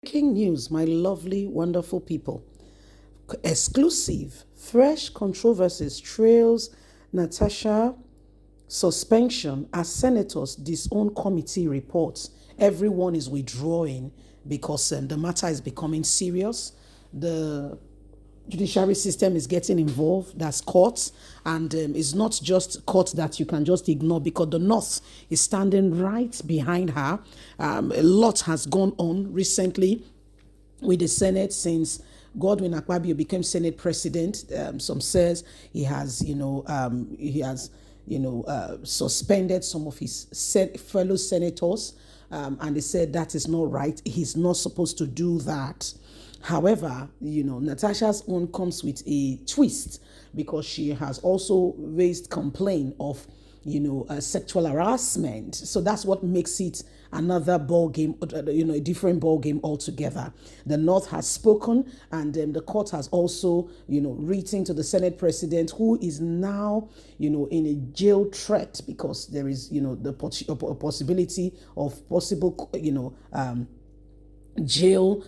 Breaking news, my lovely, wonderful people. Exclusive, fresh controversies trails Natasha suspension as senators disown committee reports. Everyone is withdrawing because the matter is becoming serious. The judiciary system is getting involved. That's courts, and it's not just courts that you can just ignore because the North is standing right behind her. A lot has gone on recently with the Senate since Godwin Akpabio became Senate president. Some says he has, suspended some of his fellow senators, and they said that is not right. He's not supposed to do that. However, Natasha's own comes with a twist because she has also raised complaint of sexual harassment. So that's what makes it another ball game, a different ball game altogether. The North has spoken, and the court has also, written to the Senate president, who is now, in a jail threat because there is, the possibility of possible, jail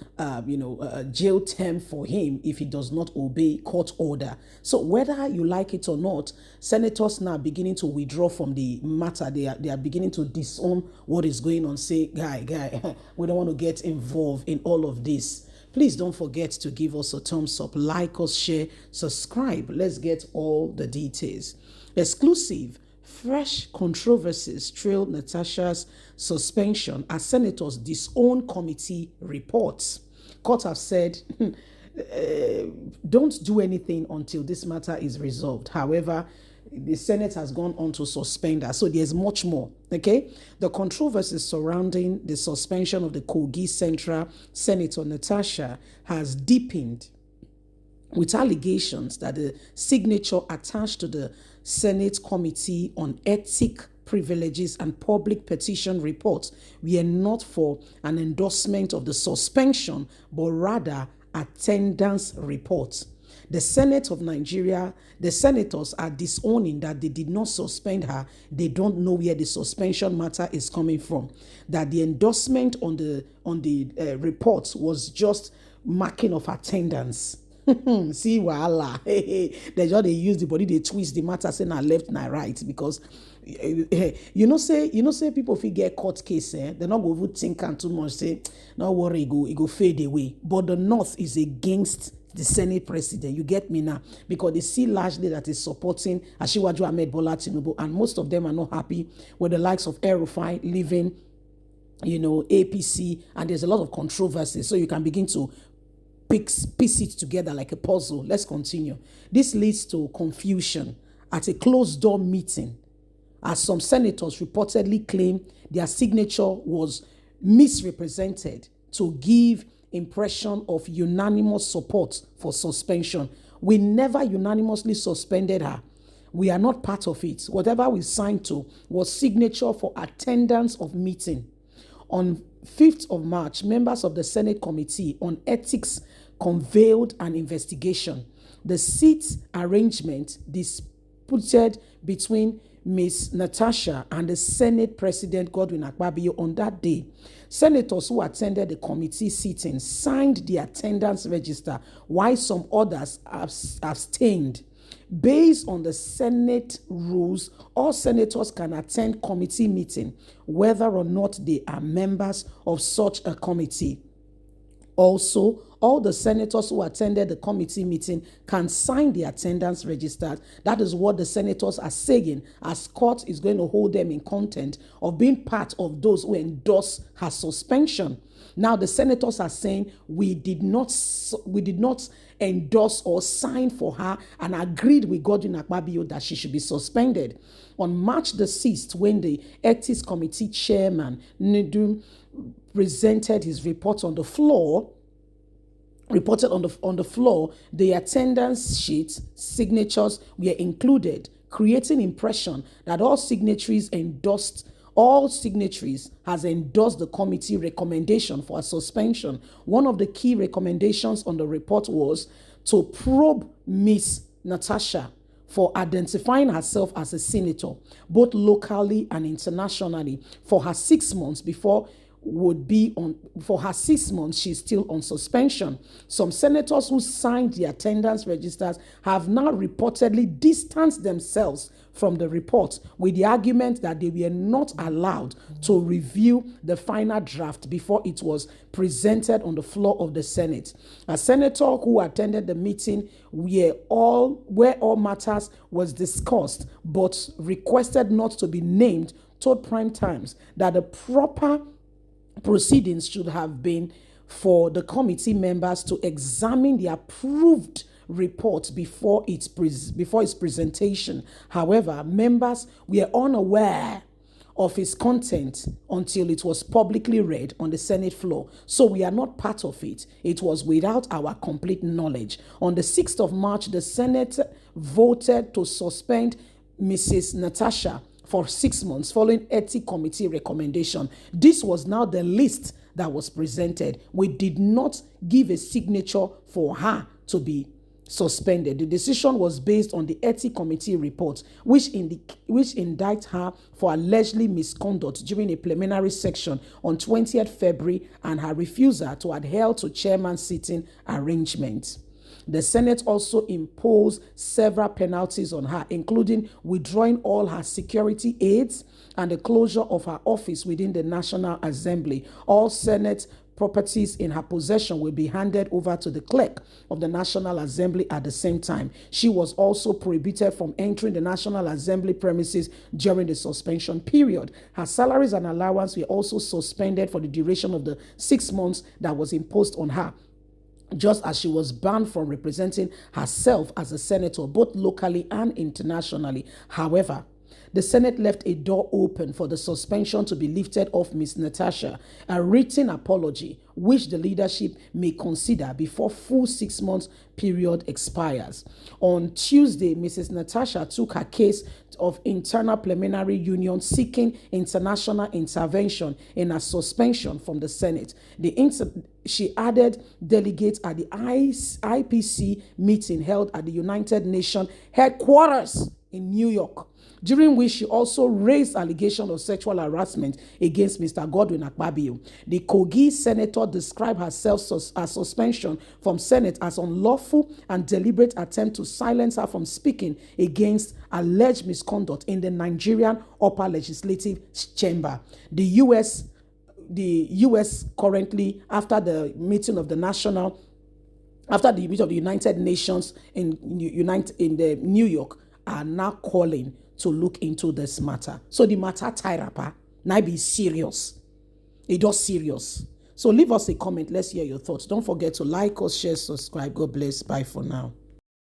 term for him if he does not obey court order. So whether you like it or not, senators now are beginning to withdraw from the matter. They are beginning to disown what is going on. Say, guy, we don't want to get involved in all of this. Please don't forget to give us a thumbs up, like us, share, subscribe. Let's get all the details. Exclusive. Fresh controversies trail Natasha's suspension as senators disown committee reports. Court have said, don't do anything until this matter is resolved. However, the Senate has gone on to suspend her. So there's much more, okay? The controversies surrounding the suspension of the Kogi Central Senator Natasha has deepened with allegations that the signature attached to the Senate Committee on Ethic, Privileges and Public Petition reports were not for an endorsement of the suspension, but rather attendance reports. The Senate of Nigeria, the senators are disowning that they did not suspend her. They don't know where the suspension matter is coming from. That the endorsement on the reports was just marking of attendance. See, voila. They just they use the body, they twist the matter, say na left, na right, because say people if get court case, they're not going to think and too much, say, no worry, it go fade away. But the North is against the Senate president. You get me now? Because they see largely that is supporting Asiwaju Ahmed Bola Tinubu, and most of them are not happy with the likes of El-Rufai leaving, APC, and there's a lot of controversy. So you can begin to piece it together like a puzzle. Let's continue. This leads to confusion at a closed-door meeting, as some senators reportedly claim their signature was misrepresented to give impression of unanimous support for suspension. We never unanimously suspended her. We are not part of it. Whatever we signed to was signature for attendance of meeting. On 5th of March, members of the Senate Committee on Ethics convened an investigation. The seat arrangement disputed between Ms. Natasha and the Senate President Godwin Akpabio on that day. Senators who attended the committee sitting signed the attendance register, while some others abstained. Based on the Senate rules, all senators can attend committee meeting, whether or not they are members of such a committee. Also, all the senators who attended the committee meeting can sign the attendance register. That is what the senators are saying, as court is going to hold them in contempt of being part of those who endorse her suspension. Now, the senators are saying we did not endorse or sign for her and agreed with Godwin Akpabio that she should be suspended. On March the 6th, when the Ethics Committee chairman, Nidum, presented his report on the floor, the attendance sheet signatures were included, creating impression that all signatories has endorsed the committee recommendation for a suspension. One of the key recommendations on the report was to probe Ms. Natasha for identifying herself as a senator, both locally and internationally, for her 6 months before would be on, for her 6 months, she's still on suspension. Some senators who signed the attendance registers have now reportedly distanced themselves from the report with the argument that they were not allowed to review the final draft before it was presented on the floor of the Senate. A senator who attended the meeting where all matters was discussed but requested not to be named told Prime Times that the proper proceedings should have been for the committee members to examine the approved report before its presentation. However, members were unaware of its content until it was publicly read on the Senate floor. So we are not part of it. It was without our complete knowledge. On the 6th of March, the Senate voted to suspend Mrs. Natasha for 6 months following Ethics Committee recommendation. This was now the list that was presented. We did not give a signature for her to be suspended. The decision was based on the Ethics Committee report, which indicted her for allegedly misconduct during a preliminary section on 20th February and her refusal to adhere to chairman's sitting arrangements. The Senate also imposed several penalties on her, including withdrawing all her security aids and the closure of her office within the National Assembly. All Senate properties in her possession will be handed over to the clerk of the National Assembly at the same time. She was also prohibited from entering the National Assembly premises during the suspension period. Her salaries and allowance were also suspended for the duration of the 6 months that was imposed on her, just as she was banned from representing herself as a senator, both locally and internationally. However, the Senate left a door open for the suspension to be lifted off Ms. Natasha, a written apology, which the leadership may consider before full 6 months period expires. On Tuesday, Mrs. Natasha took her case of internal preliminary union seeking international intervention in her suspension from the Senate. She added delegates at the IPC meeting held at the United Nations headquarters in New York, during which she also raised allegations of sexual harassment against Mr. Godwin Akpabio. The Kogi senator described her suspension from Senate as unlawful and deliberate attempt to silence her from speaking against alleged misconduct in the Nigerian upper legislative chamber. The U.S. currently, after the meeting of the United Nations in New York, are now calling to look into this matter. So the matter tirapa now be serious. It does serious. So leave us a comment. Let's hear your thoughts. Don't forget to like us, share, subscribe. God bless. Bye for now.